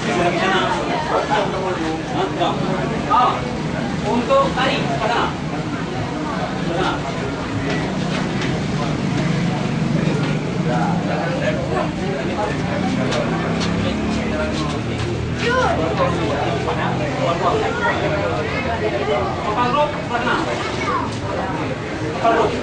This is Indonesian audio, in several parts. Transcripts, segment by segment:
Lagi sana. Ah, untuk tari sana. Sana. Kapal rope sana. Kapal rope.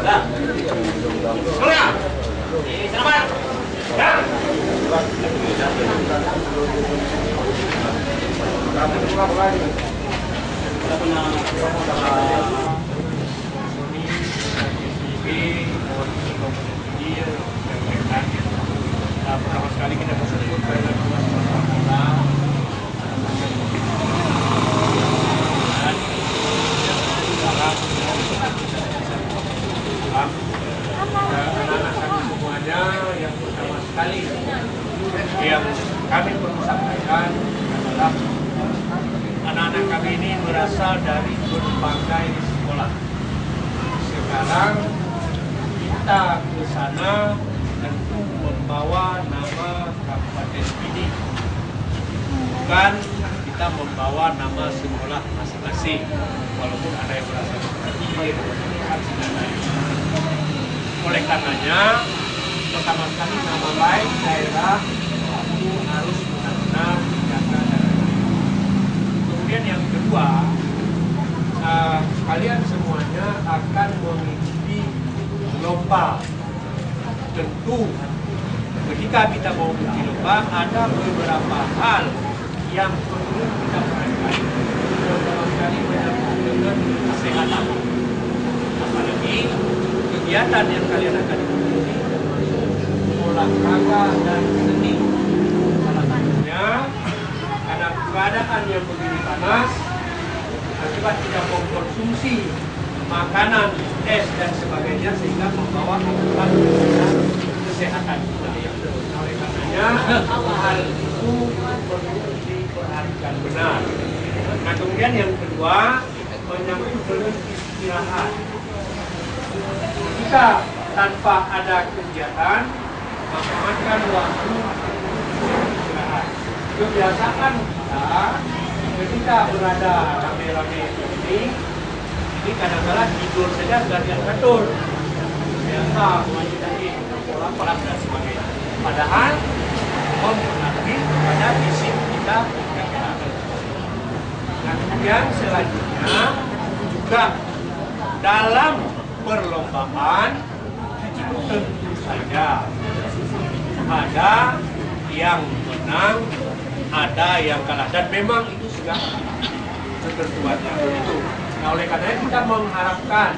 Dah. Keluar. Selamat. Ya. Pertama sekali kita bersyukur kepada Allah anak-anak kami semuanya yang pertama sekali yang kami perlu sampaikan adalah anak-anak kami ini berasal dari berbagai sekolah. Sekarang kita ke sana tentu membawa nama Kabupaten Pidi, bukan kita membawa nama sekolah masing-masing, walaupun ada yang berasal dari oleh karenanya, pertama sekali nama baik daerah itu harus benar-benar dijaga dan kemudian yang kedua, kalian semuanya akan mengikuti lomba. Tentu ketika kita mau mengikuti lomba ada beberapa hal yang perlu kita perhatikan. Pertama sekali menyangkut dengan kesehatan. Apalagi kegiatan yang kalian akan ikuti termasuk olahraga dan seni. Salah satunya karena keadaan yang begini panas, akibat tidak mengkonsumsi makanan, es dan sebagainya sehingga membawa akibat kesehatan. Oleh karenanya hal itu perlu diperhatikan benar. Nah kemudian yang kedua menyangkut dengan istirahat. Jika tanpa ada kegiatan maka makan waktu istirahat. Kebiasaan kita ketika berada rame-rame ini kadang-kadang tidur saja sudah diatur biasa wajib tadi pola-pola dan sebagainya, padahal mempengaruhi pada fisik kita. Nah kemudian selanjutnya juga dalam perlombaan itu tentu saja ada yang menang, ada yang kalah, dan memang itu sudah ketentuannya begitu. Nah oleh karena kita mengharapkan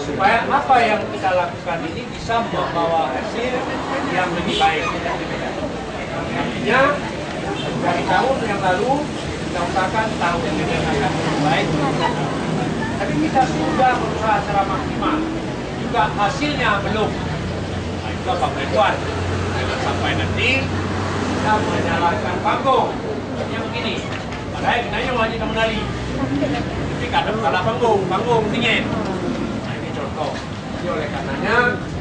supaya apa yang kita lakukan ini bisa membawa hasil yang lebih baik. Artinya dari tahun yang lalu kita usahakan tahun ini akan lebih baik. Tapi kita sudah berusaha secara maksimal. Juga hasilnya belum. Nah itu apa Tuan? Jangan sampai nanti kita menyalahkan panggung yang begini. Padahal kita hanya wajib menari. Tapi kadang salah panggung dingin. Nah ini contoh. Jadi oleh karenanya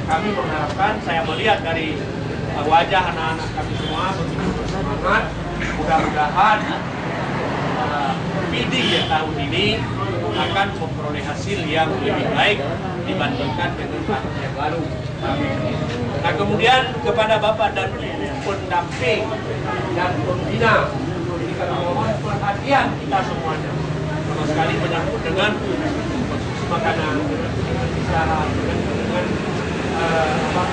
kami mengharapkan, saya melihat dari wajah anak-anak kami semua begitu bersemangat. Mudah-mudahan Pidi ya tahun ini akan memperoleh hasil yang lebih baik dibandingkan dengan tahun yang lalu. Nah kemudian kepada Bapak dan Ibu pendamping dan pembina, berikan mohon perhatian kita semuanya. Sama sekali menyangkut dengan konsumsi makanan, dengan bicara, dengan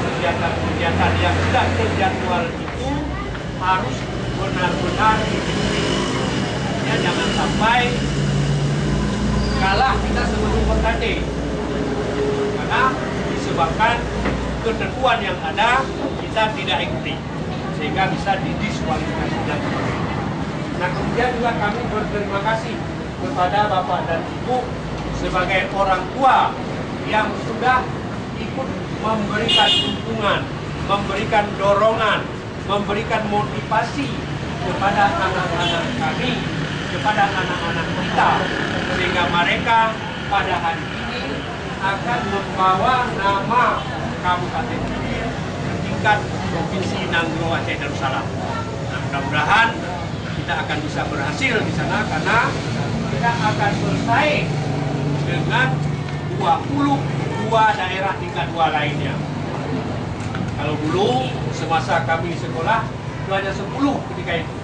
kegiatan-kegiatan yang sudah terjadwal itu harus benar-benar diikuti. Ya, jangan sampai kalah kita sebelum bertanding, karena disebabkan ketentuan yang ada kita tidak ikuti sehingga bisa didiskualifikasi dan sebagainya. Nah kemudian juga kami berterima kasih kepada Bapak dan Ibu sebagai orang tua yang sudah ikut memberikan dukungan, memberikan dorongan, memberikan motivasi kepada anak-anak kami, kepada anak-anak kita, sehingga mereka pada hari ini akan membawa nama Kabupaten Pidir ke tingkat Provinsi Nanggroe Aceh Darussalam. Nah, mudah-mudahan kita akan bisa berhasil di sana karena kita akan bersaing dengan 22 daerah tingkat 2 lainnya. Kalau dulu semasa kami sekolah itu hanya 10 ketika itu.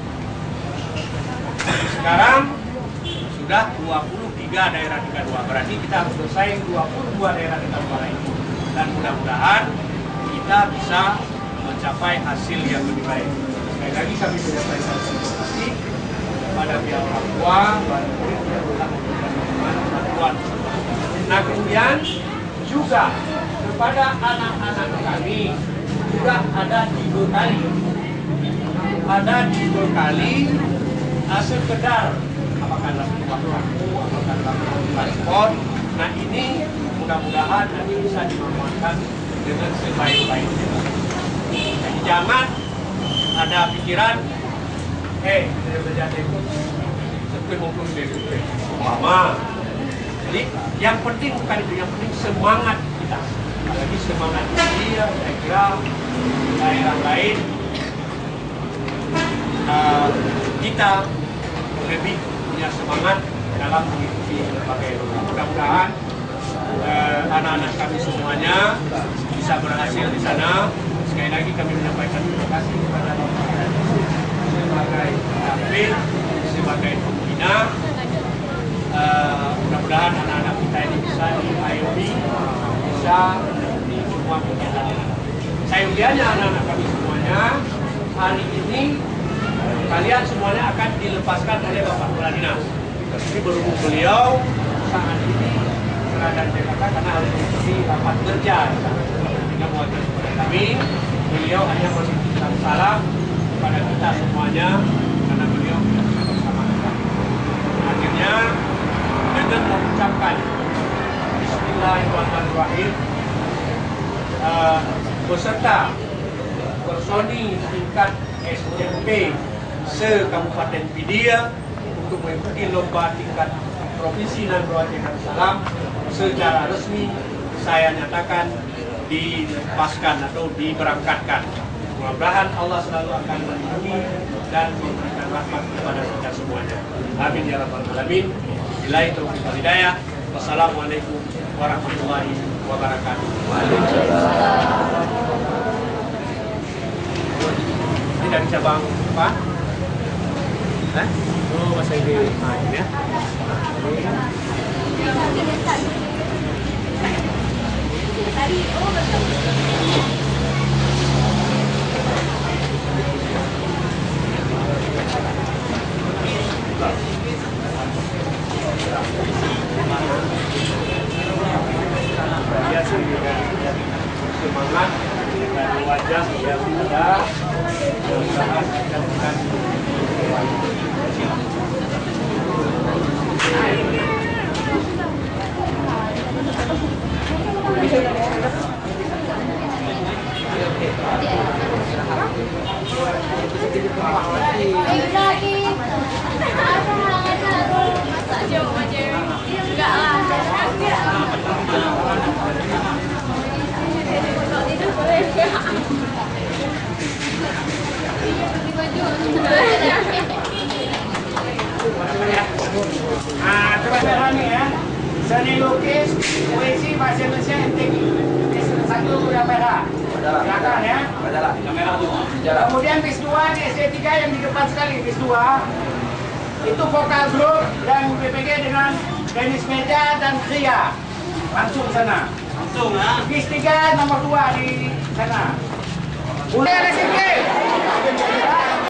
Sekarang sudah 23 daerah tingkat 2. Berarti kita harus bersaing 22 daerah tingkat 2 lain. Dan mudah-mudahan kita bisa mencapai hasil yang lebih baik. Sekali lagi kami menyampaikan terima kasih kepada pihak orang tua, kepada murid yang telah memberikan bantuan. Nah, kemudian juga kepada anak-anak kami juga ada dibekali sekedar apakah dalam waktu, apakah dalam transport. Nah, ini mudah-mudahan nanti bisa dimanfaatkan dengan sebaik-baiknya. Jadi jangan ada pikiran, kita belajar ikut seperti maupun dari mama. Jadi yang penting bukan itu, yang penting semangat kita. Lagi semangat dia, saya kira daerah lain kita lebih punya semangat dalam mengikuti berbagai lomba. Mudah-mudahan anak-anak kami semuanya bisa berhasil di sana. Sekali lagi kami menyampaikan terima kasih kepada Bapak sebagai pendamping, sebagai pembina. Mudah-mudahan anak-anak kita ini bisa diayomi, bisa di semua kegiatan. Sayangnya anak-anak kami semuanya hari ini kalian semuanya akan dilepaskan oleh Bapak Kepala Dinas. Jadi berhubung beliau saat ini berada di Jakarta karena harus mengikuti rapat kerja. Sehingga mewakili kepada kami, beliau hanya menitipkan salam kepada kita semuanya karena beliau tidak bisa bersama kita. Akhirnya dengan mengucapkan Bismillahirrahmanirrahim beserta personil tingkat SMP se-Kabupaten Pidir untuk mengikuti lomba tingkat Provinsi Nanggroe Aceh Darussalam secara resmi saya nyatakan dilepaskan atau diberangkatkan. Mudah-mudahan Allah selalu akan melindungi dan memberikan rahmat kepada kita semuanya. Amin ya rabbal alamin. Billahi taufiq wal hidayah. Wassalamualaikum warahmatullahi wabarakatuh. Ini dari cabang apa? Oh, masa ini ya. Tadi, betul. Dia semangat dari wajah yang ada berusaha menjadikan Coba nih ya, seni lukis, puisi, bahasa Indonesia, NTG. Satu udah merah, silakan ya. Kemudian bis 2 di SD3 yang di depan sekali, bis 2 itu vokal grup dan BPG dengan tenis meja dan kria. Langsung sana. Langsung ya. Bis 3 nomor 2 di sana. Mulai ada